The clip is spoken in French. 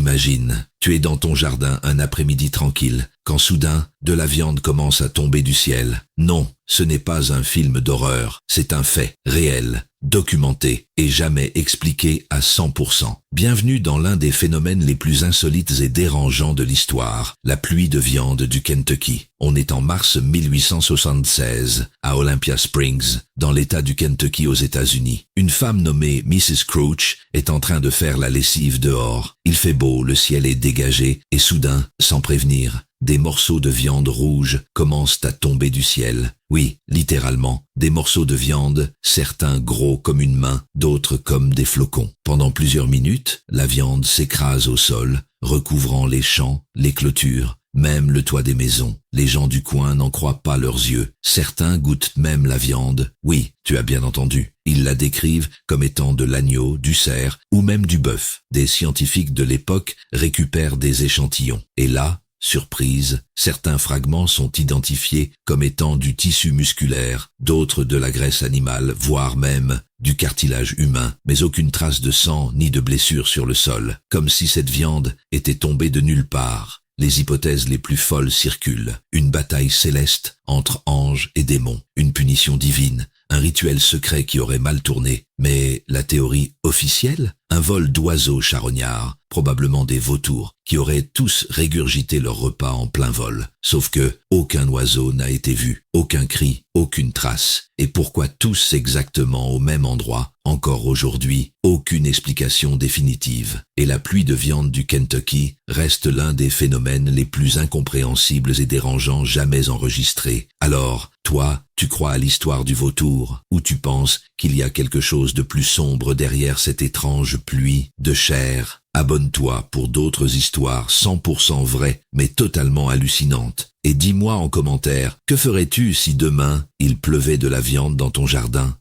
Imagine, tu es dans ton jardin un après-midi tranquille, quand soudain, de la viande commence à tomber du ciel. Non, ce n'est pas un film d'horreur, c'est un fait, réel, documenté, et jamais expliqué à 100%. Bienvenue dans l'un des phénomènes les plus insolites et dérangeants de l'histoire, la pluie de viande du Kentucky. On est en mars 1876, à Olympia Springs, dans l'État du Kentucky aux États-Unis. Une femme nommée Mrs. Crouch est en train de faire la lessive dehors. Il fait beau, le ciel est dégagé, et soudain, sans prévenir, des morceaux de viande rouge commencent à tomber du ciel. Oui, littéralement, des morceaux de viande, certains gros comme une main, d'autres comme des flocons. Pendant plusieurs minutes, la viande s'écrase au sol, recouvrant les champs, les clôtures, même le toit des maisons. Les gens du coin n'en croient pas leurs yeux. Certains goûtent même la viande. Oui, tu as bien entendu. Ils la décrivent comme étant de l'agneau, du cerf ou même du bœuf. Des scientifiques de l'époque récupèrent des échantillons. Et là, surprise, certains fragments sont identifiés comme étant du tissu musculaire, d'autres de la graisse animale, voire même du cartilage humain, mais aucune trace de sang ni de blessure sur le sol, comme si cette viande était tombée de nulle part. Les hypothèses les plus folles circulent. Une bataille céleste entre anges et démons, une punition divine, un rituel secret qui aurait mal tourné. Mais la théorie officielle? Un vol d'oiseaux charognards, probablement des vautours, qui auraient tous régurgité leur repas en plein vol. Sauf que aucun oiseau n'a été vu, aucun cri, aucune trace. Et pourquoi tous exactement au même endroit? Encore aujourd'hui, aucune explication définitive. Et la pluie de viande du Kentucky reste l'un des phénomènes les plus incompréhensibles et dérangeants jamais enregistrés. Alors, toi, tu crois à l'histoire du vautour, ou tu penses qu'il y a quelque chose de plus sombre derrière cette étrange pluie de chair? Abonne-toi pour d'autres histoires 100% vraies, mais totalement hallucinantes. Et dis-moi en commentaire, que ferais-tu si demain, il pleuvait de la viande dans ton jardin?